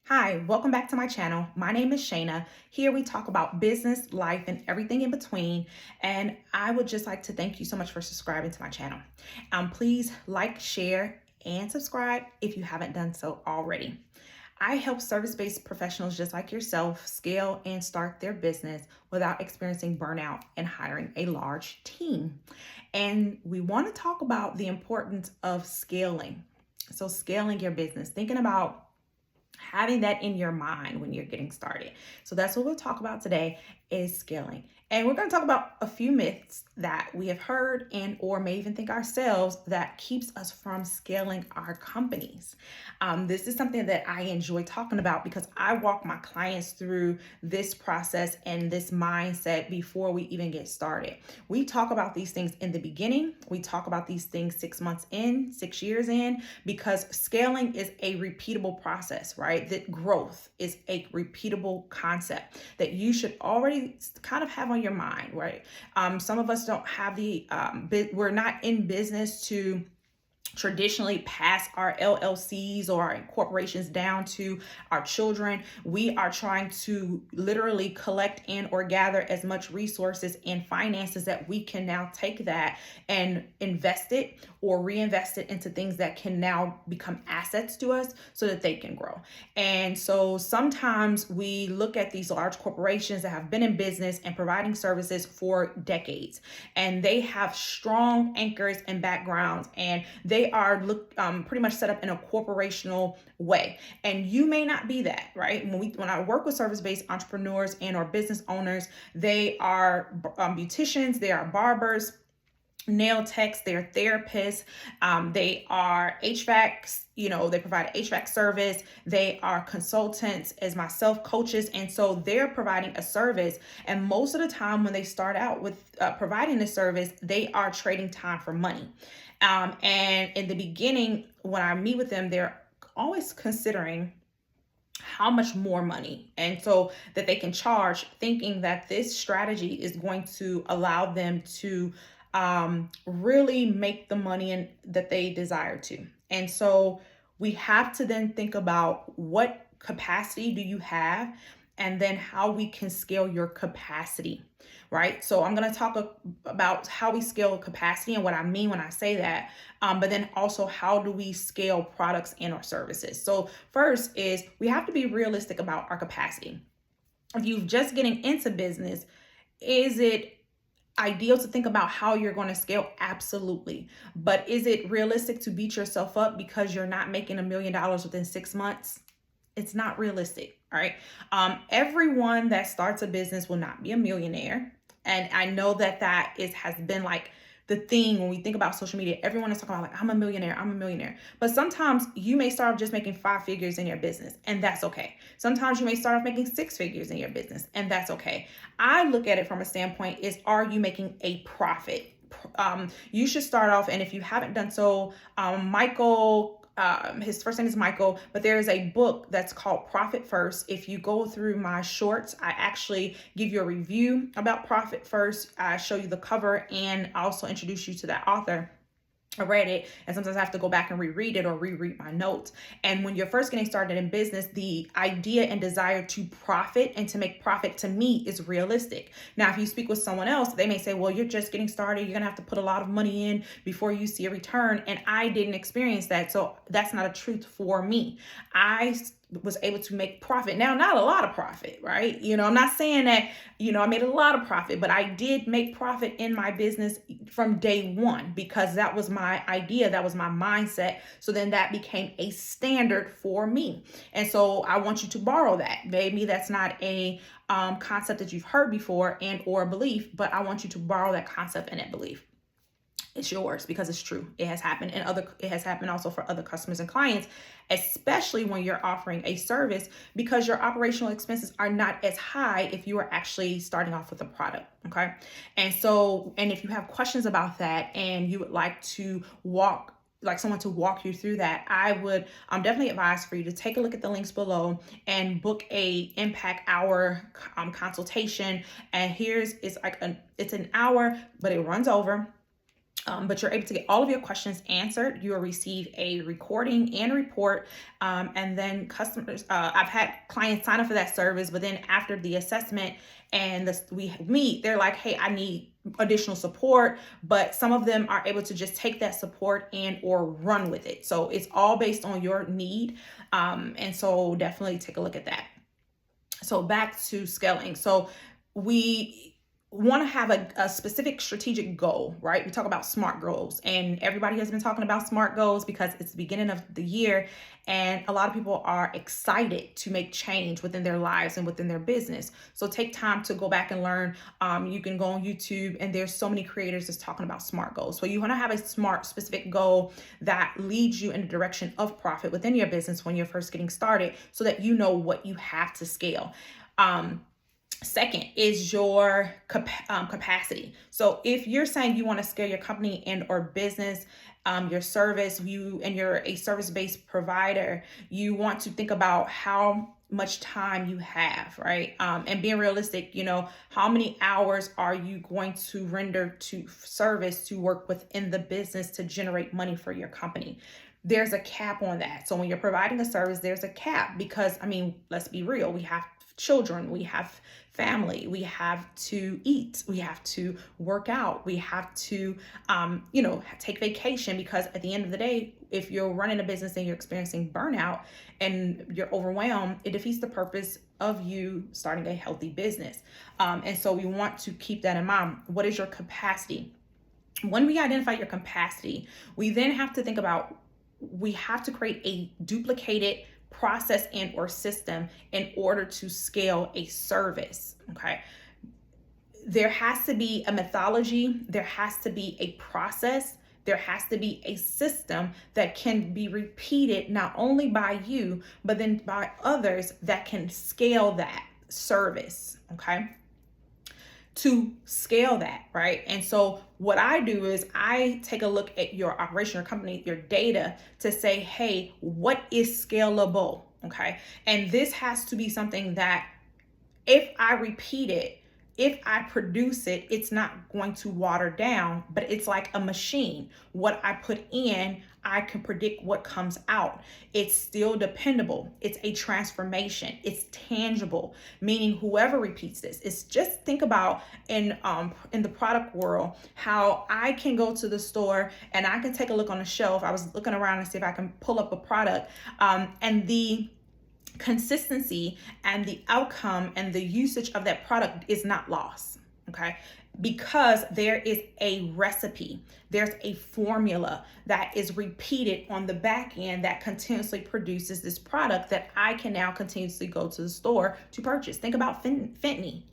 Hi, welcome back to my channel. My name is Shayna. Here we talk about business, life, and everything in between. And I would just like to thank you so much for subscribing to my channel. Please like, share, and subscribe if you haven't done so already. I help service-based professionals just like yourself scale and start their business without experiencing burnout and hiring a large team. And we want to talk about the importance of scaling. So scaling your business, thinking about having that in your mind when you're getting started. So that's what we'll talk about today is scaling. And we're going to talk about a few myths that we have heard and or may even think ourselves that keeps us from scaling our companies. This is something that I enjoy talking about because I walk my clients through this process and this mindset before we even get started. We talk about these things in the beginning. We talk about these things 6 months in, 6 years in, because scaling is a repeatable process, right? That growth is a repeatable concept that you should already kind of have on your mind, right? Some of us don't have we're not in business to traditionally pass our LLCs or our corporations down to our children. We are trying to literally collect and or gather as much resources and finances that we can now take that and invest it or reinvest it into things that can now become assets to us so that they can grow. And so sometimes we look at these large corporations that have been in business and providing services for decades, and they have strong anchors and backgrounds, and they are pretty much set up in a corporational way. And you may not be that, right? When I work with service-based entrepreneurs and or business owners, they are beauticians, they are barbers, nail techs, they're therapists, they are HVACs, they provide HVAC service, they are consultants as myself, coaches, and so they're providing a service. And most of the time when they start out with providing the service, they are trading time for money. And in the beginning, when I meet with them, they're always considering how much more money and so that they can charge, thinking that this strategy is going to allow them to really make the money that they desire to. And so we have to then think about what capacity do you have and then how we can scale your capacity, right? So I'm going to talk about how we scale capacity and what I mean when I say that, but then also how do we scale products and or services. So first is we have to be realistic about our capacity. If you're just getting into business, is it ideal to think about how you're going to scale? Absolutely. But is it realistic to beat yourself up because you're not making $1 million within 6 months? It's not realistic. All right. Everyone that starts a business will not be a millionaire. And I know that has been like the thing when we think about social media. Everyone is talking about like, I'm a millionaire. But sometimes you may start off just making 5 figures in your business, and that's okay. Sometimes you may start off making 6 figures in your business, and that's okay. I look at it from a standpoint is, are you making a profit? You should start off, and if you haven't done so, his first name is Michael, but there is a book that's called Profit First. If you go through my shorts, I actually give you a review about Profit First. I show you the cover and also introduce you to that author. I read it, and sometimes I have to go back and reread it or reread my notes. And when you're first getting started in business, the idea and desire to profit and to make profit to me is realistic. Now, if you speak with someone else, they may say, well, you're just getting started. You're going to have to put a lot of money in before you see a return. And I didn't experience that. So that's not a truth for me. I was able to make profit. Now, not a lot of profit, right? I'm not saying that, I made a lot of profit, but I did make profit in my business from day one because that was my idea. That was my mindset. So then that became a standard for me. And so I want you to borrow that. Maybe that's not a concept that you've heard before and or a belief, but I want you to borrow that concept and that belief. It's yours because it's true. It has happened, and it has happened also for other customers and clients, especially when you're offering a service, because your operational expenses are not as high if you are actually starting off with a product. Okay. And if you have questions about that and you would like someone to walk you through that, I would definitely advise for you to take a look at the links below and book a impact hour consultation. And it's an hour, but it runs over. But you're able to get all of your questions answered. You'll receive a recording and report. And then customers, I've had clients sign up for that service, but then after the assessment and we meet, they're like, hey, I need additional support. But some of them are able to just take that support and or run with it. So it's all based on your need. And so definitely take a look at that. So back to scaling. So we want to have a specific strategic goal, right? We talk about SMART goals, and everybody has been talking about SMART goals because it's the beginning of the year, and a lot of people are excited to make change within their lives and within their business. So take time to go back and learn. You can go on YouTube, and there's so many creators that's talking about SMART goals. So you want to have a SMART specific goal that leads you in the direction of profit within your business when you're first getting started, so that you know what you have to scale. Second is your capacity. So if you're saying you want to scale your company and or business, your service, and you're a service-based provider, you want to think about how much time you have, right? And being realistic, how many hours are you going to render to service to work within the business to generate money for your company? There's a cap on that. So when you're providing a service, there's a cap because, let's be real. We have children, we have family, we have to eat, we have to work out, we have to, take vacation, because at the end of the day, if you're running a business and you're experiencing burnout and you're overwhelmed, it defeats the purpose of you starting a healthy business. And so we want to keep that in mind. What is your capacity? When we identify your capacity, we then have to think about, we have to create a duplicated process and or system in order to scale a service. Okay. There has to be a methodology. There has to be a process. There has to be a system that can be repeated not only by you, but then by others that can scale that service. Okay. To scale that, right? And so what I do is I take a look at your operation, your company, your data to say, hey, what is scalable? Okay. And this has to be something that if I repeat it, if I produce it, it's not going to water down, but it's like a machine. What I put in, I can predict what comes out. It's still dependable. It's a transformation. It's tangible, meaning whoever repeats this, it's just think about in the product world, how I can go to the store and I can take a look on the shelf. I was looking around and see if I can pull up a product, and the consistency and the outcome and the usage of that product is not lost. Okay. Because there is a recipe, there's a formula that is repeated on the back end that continuously produces this product that I can now continuously go to the store to purchase. Think about Fenty,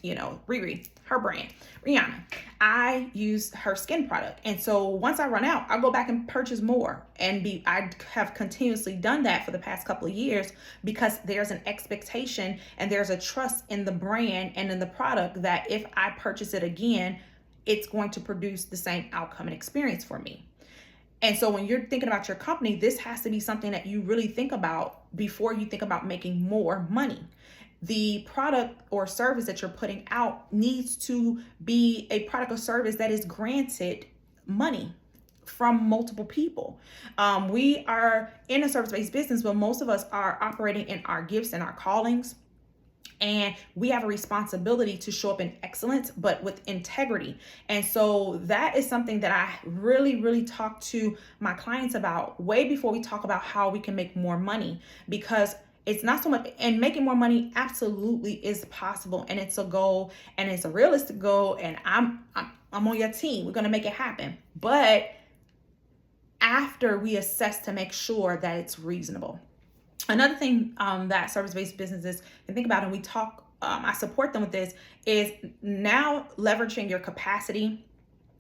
Riri, her brand, Rihanna. I use her skin product. And so once I run out, I'll go back and purchase more. I have continuously done that for the past couple of years because there's an expectation and there's a trust in the brand and in the product that if I purchase it again, it's going to produce the same outcome and experience for me. And so when you're thinking about your company, this has to be something that you really think about before you think about making more money. The product or service that you're putting out needs to be a product or service that is granted money from multiple people. We are in a service-based business, but most of us are operating in our gifts and our callings. And we have a responsibility to show up in excellence, but with integrity. And so that is something that I really, really talk to my clients about way before we talk about how we can make more money, because it's not so much, and making more money absolutely is possible, and it's a goal, and it's a realistic goal, and I'm on your team. We're gonna make it happen. But after we assess to make sure that it's reasonable. Another thing that service-based businesses can think about, and we talk, I support them with this, is now leveraging your capacity,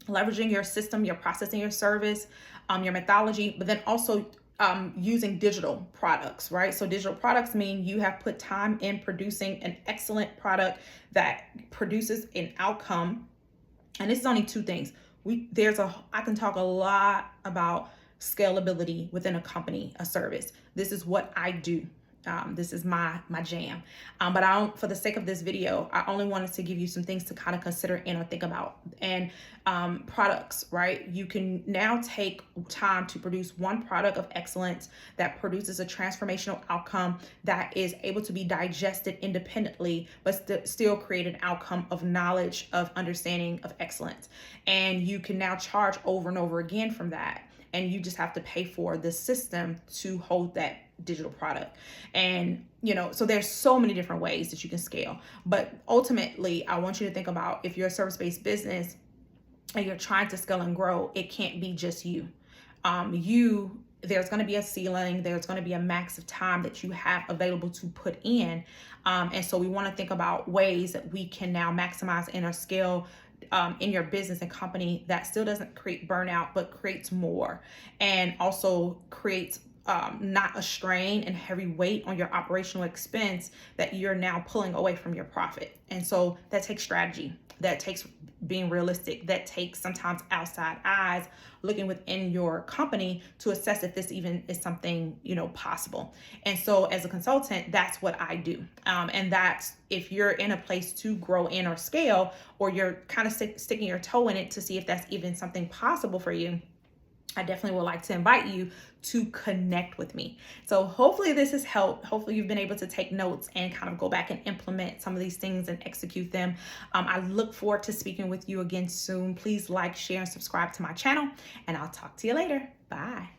leveraging your system, your processing, your service, your methodology, but then also using digital products, right? So digital products mean you have put time in producing an excellent product that produces an outcome. And this is only two things. I can talk a lot about scalability within a company, a service. This is what I do. This is my jam. But I don't, for the sake of this video, I only wanted to give you some things to kind of consider and or think about. And products, right? You can now take time to produce one product of excellence that produces a transformational outcome that is able to be digested independently, but still create an outcome of knowledge, of understanding, of excellence. And you can now charge over and over again from that. And you just have to pay for the system to hold that digital product. And, so there's so many different ways that you can scale. But ultimately, I want you to think about, if you're a service-based business and you're trying to scale and grow, it can't be just you. There's going to be a ceiling. There's going to be a max of time that you have available to put in. And so we want to think about ways that we can now maximize and or scale in your business and company that still doesn't create burnout, but creates more, and also creates not a strain and heavy weight on your operational expense that you're now pulling away from your profit. And so that takes strategy, that takes being realistic, that takes sometimes outside eyes looking within your company to assess if this even is something, possible. And so as a consultant, that's what I do. And that's, if you're in a place to grow in or scale, or you're kind of sticking your toe in it to see if that's even something possible for you, I definitely would like to invite you to connect with me. So hopefully this has helped. Hopefully you've been able to take notes and kind of go back and implement some of these things and execute them. I look forward to speaking with you again soon. Please like, share, and subscribe to my channel, and I'll talk to you later. Bye.